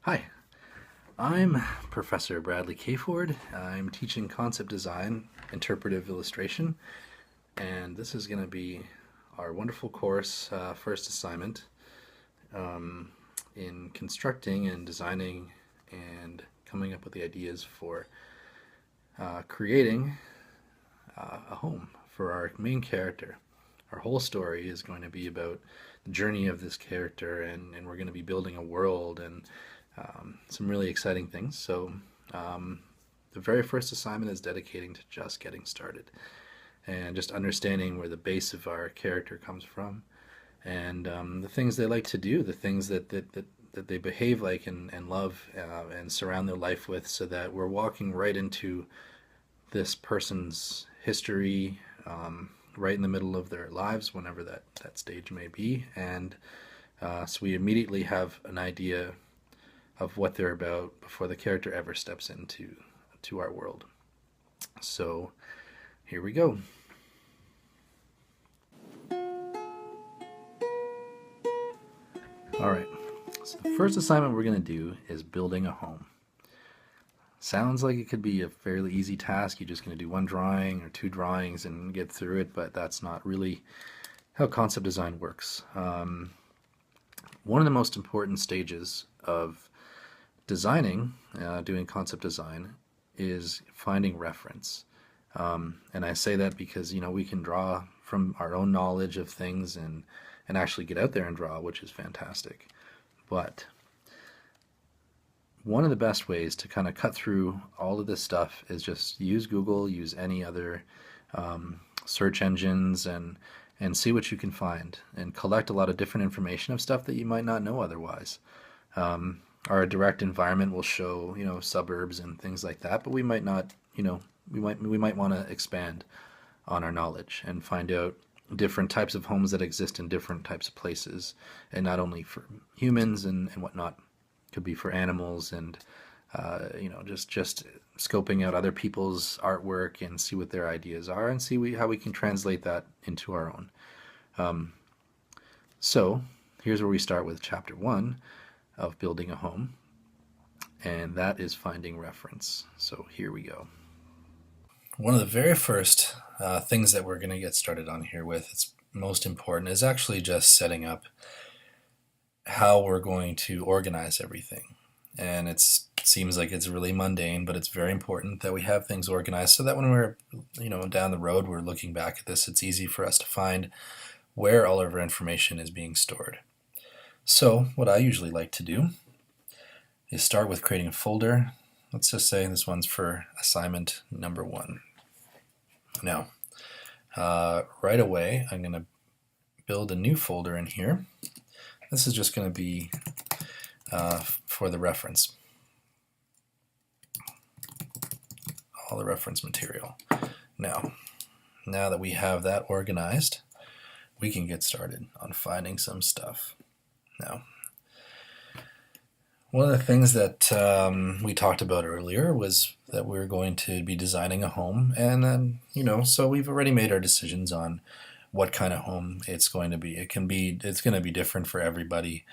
Hi, I'm Professor Bradley Kayford. I'm teaching concept design, interpretive illustration, and this is going to be our wonderful course, first assignment in constructing and designing and coming up with the ideas for creating a home for our main character. Our whole story is going to be about the journey of this character, and we're going to be building a world and some really exciting things. So, the very first assignment is dedicating to just getting started and just understanding where the base of our character comes from and the things they like to do, the things that they behave like and love and surround their life with, so that we're walking right into this person's history, right in the middle of their lives, whenever that stage may be. And so we immediately have an idea of what they're about before the character ever steps into our world. So here we go. All right. So the first assignment we're going to do is building a home. Sounds like it could be a fairly easy task. You're just going to do one drawing or two drawings and get through it, but that's not really how concept design works. One of the most important stages of designing, doing concept design, is finding reference. And I say that because we can draw from our own knowledge of things and actually get out there and draw, which is fantastic. But one of the best ways to kind of cut through all of this stuff is just use Google, use any other search engines, and see what you can find, and collect a lot of different information of stuff that you might not know otherwise. Our direct environment will show, suburbs and things like that, but we might not, we might want to expand on our knowledge and find out different types of homes that exist in different types of places, and not only for humans and whatnot, could be for animals and just scoping out other people's artwork and see what their ideas are and see how we can translate that into our own. So here's where we start with chapter one of building a home, and that is finding reference. So here we go. One of the very first things that we're going to get started on here with, it's most important, is actually just setting up how we're going to organize everything. And it seems like it's really mundane, but it's very important that we have things organized so that when we're, down the road, we're looking back at this, it's easy for us to find where all of our information is being stored. So what I usually like to do is start with creating a folder. Let's just say this one's for assignment number 1. Now, right away, I'm going to build a new folder in here. This is just going to be for the reference, all the reference material. Now that we have that organized, we can get started on finding some stuff. Now, one of the things that we talked about earlier was that we're going to be designing a home, and then, so we've already made our decisions on what kind of home it's going to be. It's going to be different for everybody.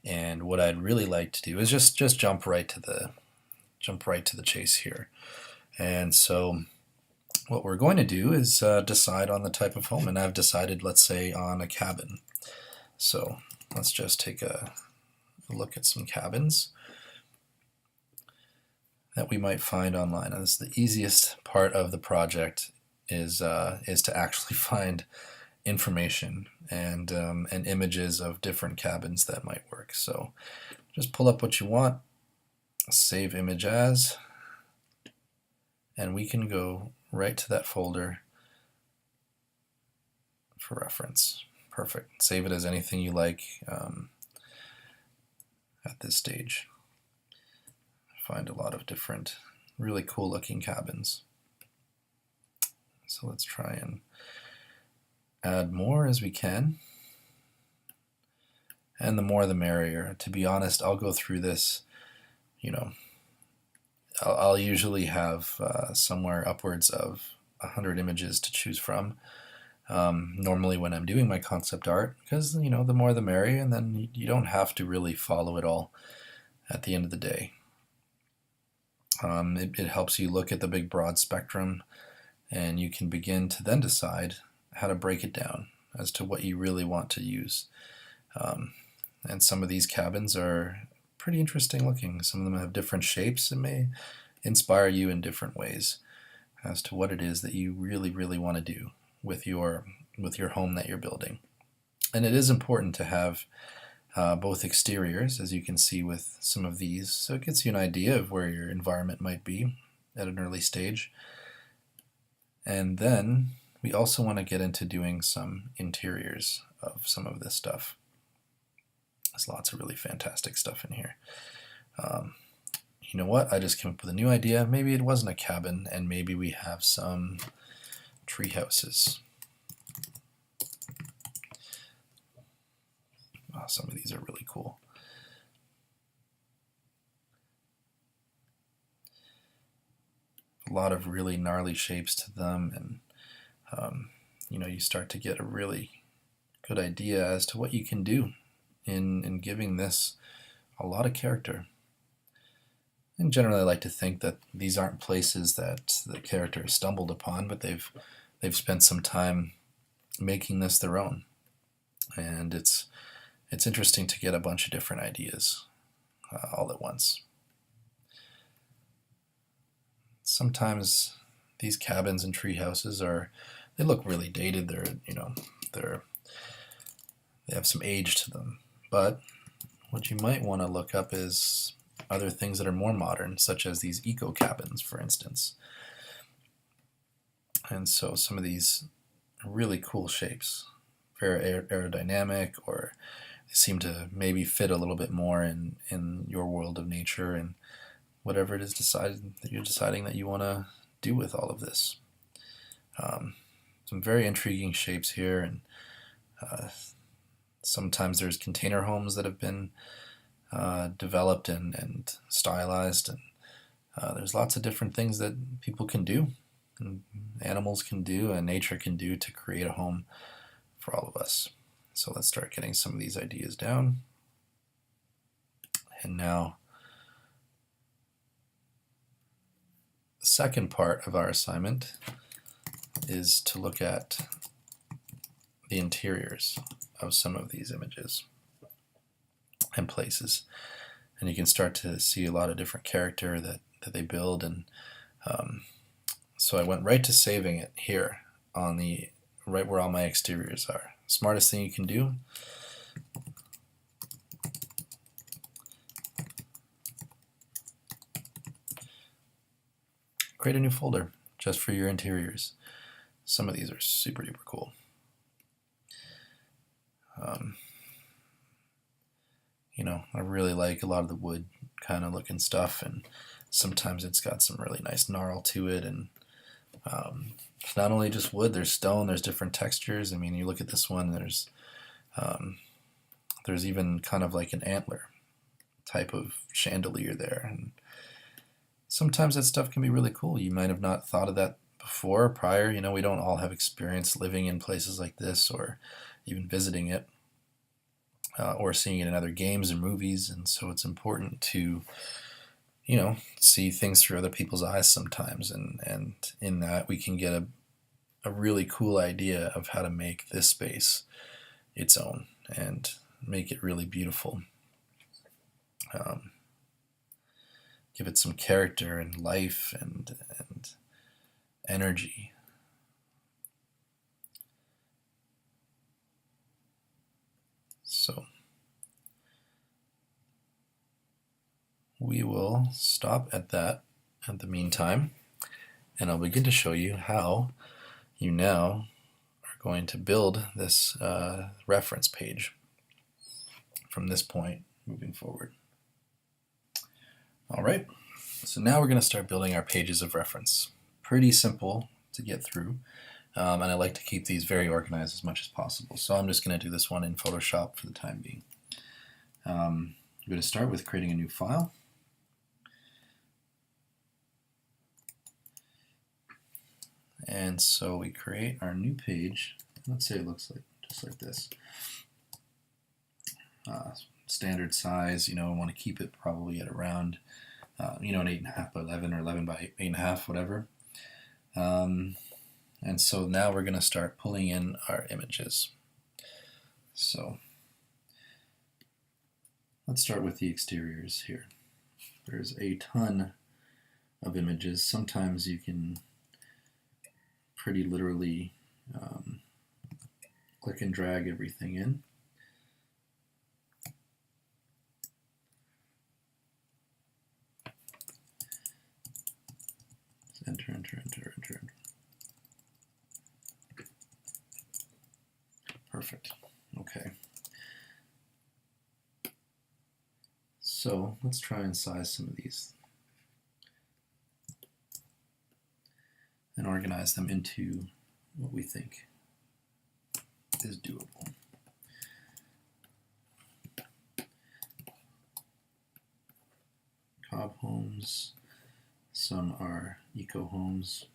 And what I'd really like to do is just jump right to the chase here. And so what we're going to do is decide on the type of home, and I've decided, let's say, on a cabin. So let's just take a look at some cabins that we might find online. And this is the easiest part of the project is to actually find information and images of different cabins that might work. So just pull up what you want, save image as, and we can go right to that folder for reference. Perfect. Save it as anything you like at this stage. Find a lot of different really cool looking cabins. So let's try and add more as we can, and the more the merrier. To be honest, I'll go through this, I'll usually have somewhere upwards of 100 images to choose from, normally when I'm doing my concept art, because the more the merrier, and then you don't have to really follow it all. at the end of the day. It helps you look at the big broad spectrum, and you can begin to then decide how to break it down as to what you really want to use. And some of these cabins are pretty interesting looking. Some of them have different shapes and may inspire you in different ways as to what it is that you really, really want to do with your home that you're building. And it is important to have both exteriors, as you can see with some of these, so it gives you an idea of where your environment might be at an early stage. And then we also want to get into doing some interiors of some of this stuff. There's lots of really fantastic stuff in here. You know what? I just came up with a new idea. Maybe it wasn't a cabin, and maybe we have some tree houses. Oh, some of these are really cool. A lot of really gnarly shapes to them, and you start to get a really good idea as to what you can do in giving this a lot of character. And generally I like to think that these aren't places that the character has stumbled upon, but they've spent some time making this their own. And it's interesting to get a bunch of different ideas all at once. Sometimes these cabins and tree houses they look really dated. They have some age to them. But what you might want to look up is other things that are more modern, such as these eco cabins, for instance. And so some of these really cool shapes, very aerodynamic, or they seem to maybe fit a little bit more in your world of nature and whatever it is that you're deciding that you want to do with all of this. Some very intriguing shapes here, and sometimes there's container homes that have been developed and stylized, and there's lots of different things that people can do, and animals can do, and nature can do to create a home for all of us. So let's start getting some of these ideas down. And now the second part of our assignment is to look at the interiors of some of these images and places. And you can start to see a lot of different character that they build. And so I went right to saving it here on right where all my exteriors are. Smartest thing you can do, create a new folder just for your interiors. Some of these are super duper cool. I really like a lot of the wood kind of looking stuff, and sometimes it's got some really nice gnarl to it. And it's not only just wood, there's stone, there's different textures. I mean, you look at this one, there's even kind of like an antler type of chandelier there. And sometimes that stuff can be really cool. You might have not thought of that before, prior. We don't all have experience living in places like this or even visiting it. Or seeing it in other games or movies, and so it's important to, see things through other people's eyes sometimes, and in that we can get a really cool idea of how to make this space its own and make it really beautiful. Give it some character and life and energy. So we will stop at that at the meantime, and I'll begin to show you how you now are going to build this reference page from this point moving forward. All right, so now we're going to start building our pages of reference. Pretty simple to get through. And I like to keep these very organized as much as possible. So I'm just going to do this one in Photoshop for the time being. I'm going to start with creating a new file. And so we create our new page. Let's say it looks like just like this. standard size. I want to keep it probably at around, an 8.5 by 11 or 11 by 8.5, whatever. And so now we're going to start pulling in our images. So let's start with the exteriors here. There's a ton of images. Sometimes you can pretty literally click and drag everything in. Enter, enter, enter, enter. Perfect. Okay. So let's try and size some of these and organize them into what we think is doable. Cobb homes. Some are eco homes.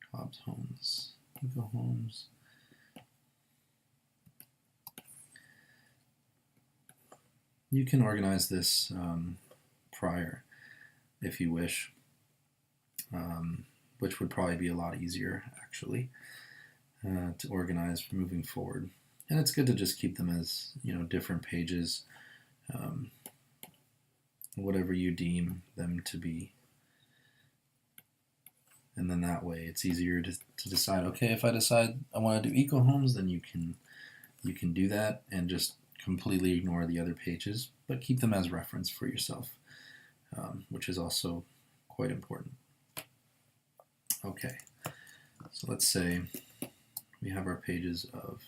Cobb's homes, eco homes. You can organize this prior if you wish, which would probably be a lot easier actually to organize moving forward. And it's good to just keep them as different pages, whatever you deem them to be. And then that way it's easier to decide, okay, if I decide I want to do eco homes, then you can do that and just completely ignore the other pages, but keep them as reference for yourself, which is also quite important. Okay, so let's say we have our pages of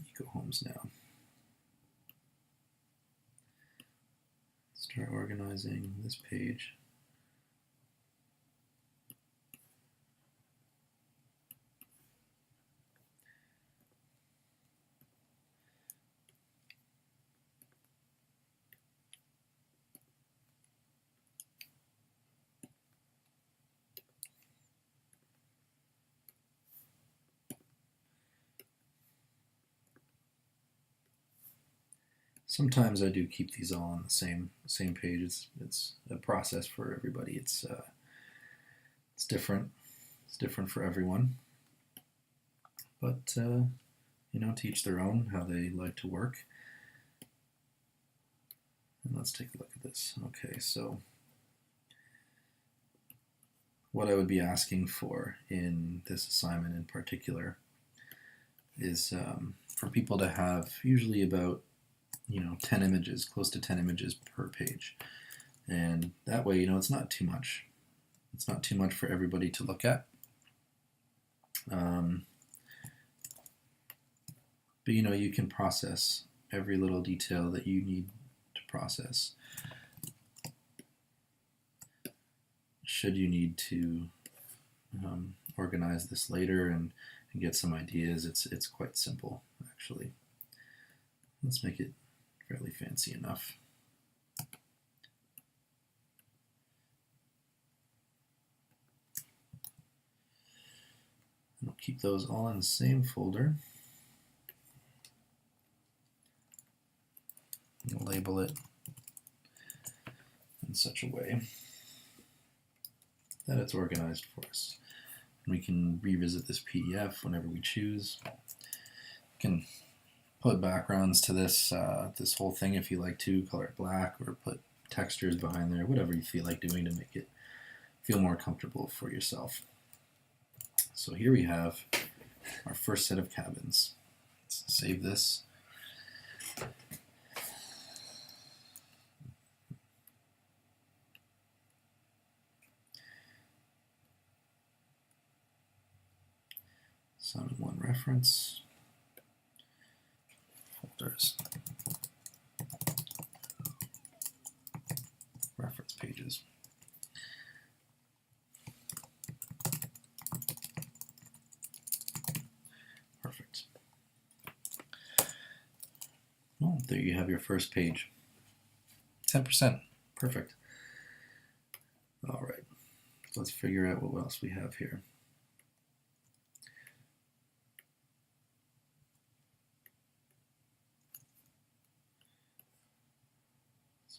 eco homes now. Start organizing this page. Sometimes I do keep these all on the same page. It's a process for everybody. It's different. It's different for everyone. But to each their own how they like to work. And let's take a look at this. Okay, so what I would be asking for in this assignment in particular is for people to have usually about 10 images, close to 10 images per page. And that way, it's not too much. It's not too much for everybody to look at. But you can process every little detail that you need to process. Should you need to organize this later and get some ideas, it's quite simple, actually. Let's make it fairly fancy enough. We'll keep those all in the same folder. We'll label it in such a way that it's organized for us. And we can revisit this PDF whenever we choose. We can put backgrounds to this this whole thing if you like to, color it black or put textures behind there, whatever you feel like doing to make it feel more comfortable for yourself. So here we have our first set of cabins. Let's save this. Assignment 1 reference. Folders. Reference pages. Perfect. Well, there you have your first page. 10%. Perfect. All right. So let's figure out what else we have here.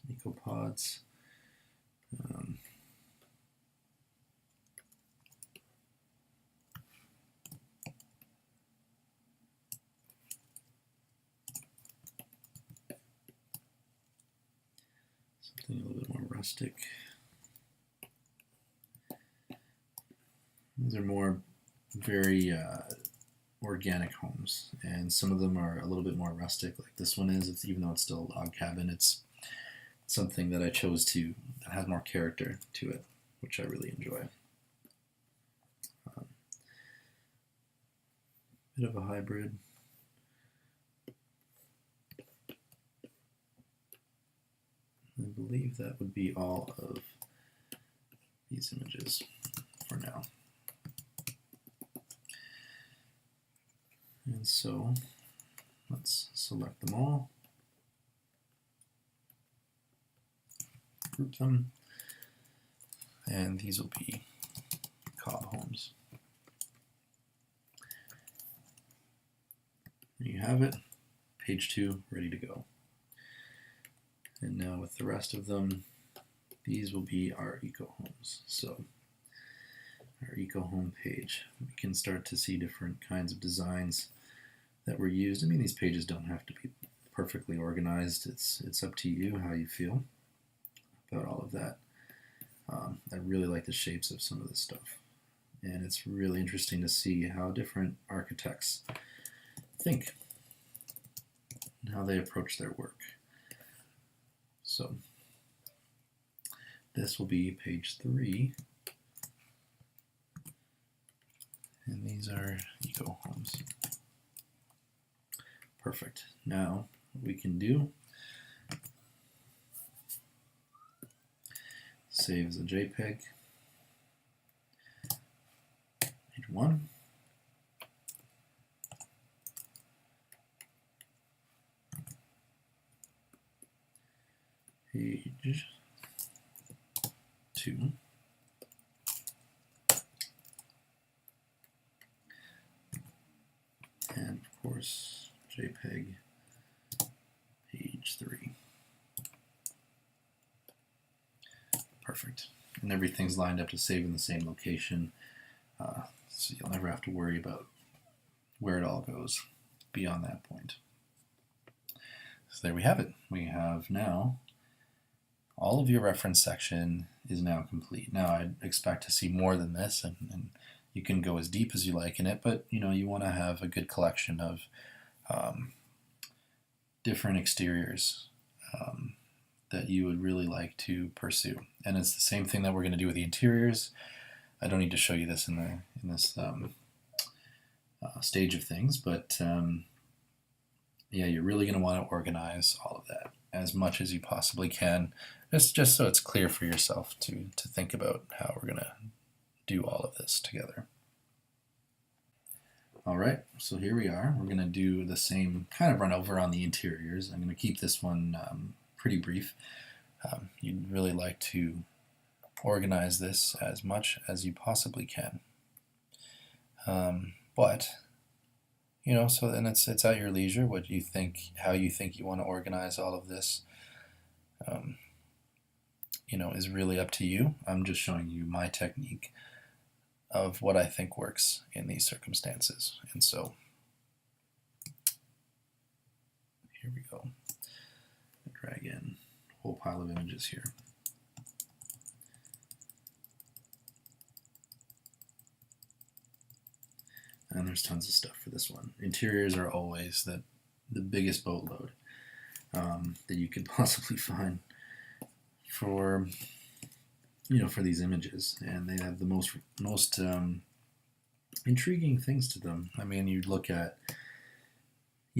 some EcoPods. Something a little bit more rustic. These are more very organic homes, and some of them are a little bit more rustic, like this one is. Even though it's still a log cabin, it's something that I chose to that has more character to it, which I really enjoy. Bit of a hybrid. I believe that would be all of these images for now. And so let's select them all, group them, and these will be Cobb homes. There you have it, page 2 ready to go. And now with the rest of them, these will be our eco homes. So our eco home page, we can start to see different kinds of designs that were used. I mean, these pages don't have to be perfectly organized. It's up to you how you feel about all of that. I really like the shapes of some of this stuff, and it's really interesting to see how different architects think and how they approach their work. So this will be page 3, and these are eco homes. Perfect. Now what we can do, save as a JPEG, page 1. Page 2. And of course, JPEG page 3. Perfect. And everything's lined up to save in the same location, so you'll never have to worry about where it all goes beyond that point. So there we have it. We have now all of your reference section is now complete. Now I'd expect to see more than this, and you can go as deep as you like in it, but you want to have a good collection of different exteriors that you would really like to pursue. And it's the same thing that we're going to do with the interiors. I don't need to show you this in this stage of things, but yeah, you're really going to want to organize all of that as much as you possibly can, just so it's clear for yourself to think about how we're going to do all of this together. All right, so here we are. We're going to do the same kind of run over on the interiors. I'm going to keep this one pretty brief. You'd really like to organize this as much as you possibly can. But so then it's at your leisure. What you think, how you think you want to organize all of this, is really up to you. I'm just showing you my technique of what I think works in these circumstances. And so here we go. Drag in a whole pile of images here. And there's tons of stuff for this one. Interiors are always the biggest boatload that you could possibly find for for these images, and they have the most intriguing things to them. I mean, you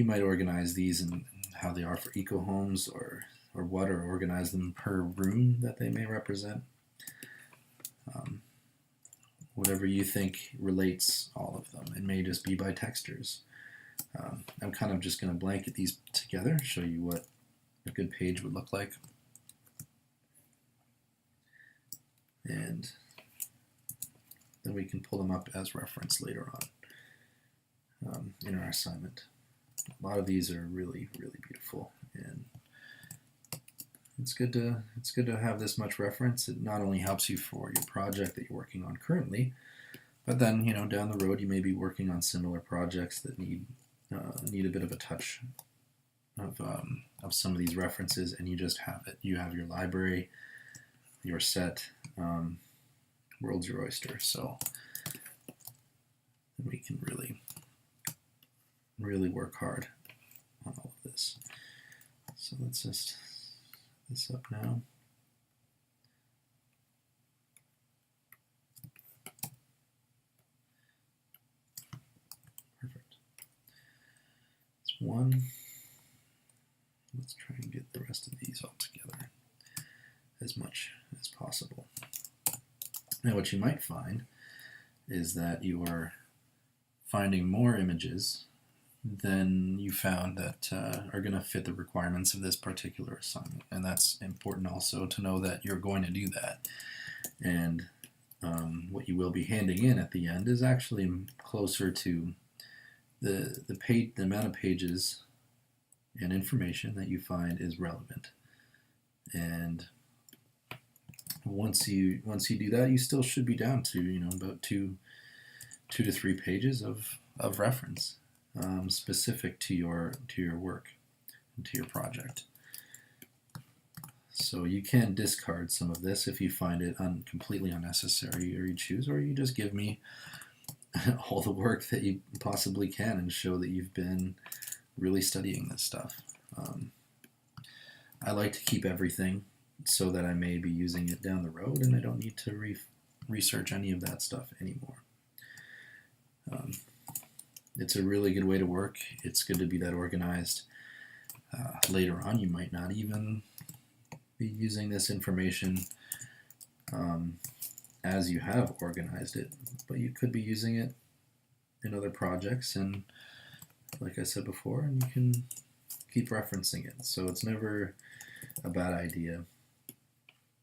might organize these and how they are for eco homes, or organize them per room that they may represent. Whatever you think relates all of them. It may just be by textures. I'm kind of just going to blanket these together, show you what a good page would look like. And then we can pull them up as reference later on in our assignment. A lot of these are really, really beautiful, and it's good to have this much reference. It not only helps you for your project that you're working on currently, but then down the road you may be working on similar projects that need a bit of a touch of some of these references, and you just have it. You have your library, your set. World's your oyster. So we can really work hard on all of this. So let's just set this up now. Perfect. That's one. Let's try and get the rest of these all together as much as possible. Now what you might find is that you are finding more images than you found that are going to fit the requirements of this particular assignment. And that's important also to know that you're going to do that. And what you will be handing in at the end is actually closer to the amount of pages and information that you find is relevant. And once you do that, you still should be down to about two to 3 pages of reference specific to your work and to your project. So you can discard some of this if you find it completely unnecessary, or you choose, or you just give me all the work that you possibly can and show that you've been really studying this stuff. I like to keep everything so that I may be using it down the road and I don't need to research any of that stuff anymore. It's a really good way to work. It's good to be that organized. Later on, you might not even be using this information as you have organized it, but you could be using it in other projects, and like I said before, and you can keep referencing it. So it's never a bad idea.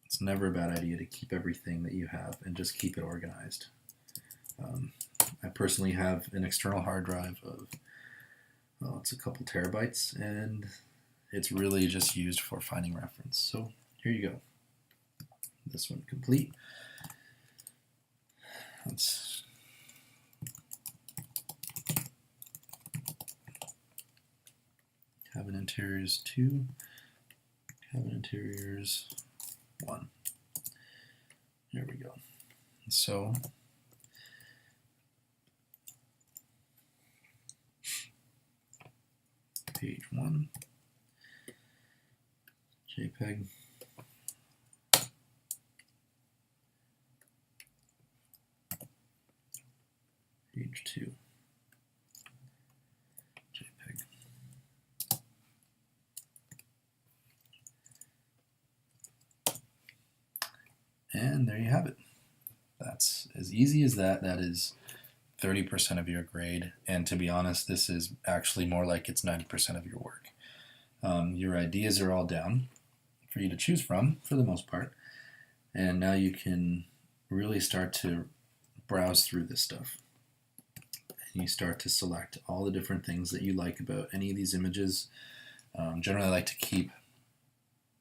It's never a bad idea to keep everything that you have and just keep it organized. I personally have an external hard drive of, well, it's a couple terabytes, and it's really just used for finding reference. So here you go. This one complete. Let's cabin interiors 2, cabin interiors 1. There we go. So page 1, JPEG. Page 2, JPEG. And there you have it. That's as easy as that. That is 30% of your grade, and to be honest, this is actually more like it's 90% of your work. Your ideas are all down for you to choose from, for the most part, and now you can really start to browse through this stuff. And you start to select all the different things that you like about any of these images. Generally, I like to keep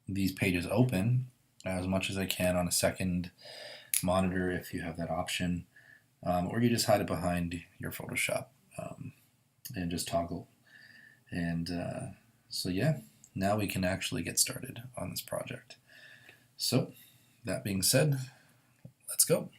these pages open as much as I can on a second monitor if you have that option. Or you just hide it behind your Photoshop and just toggle. And so yeah, now we can actually get started on this project. So that being said, let's go.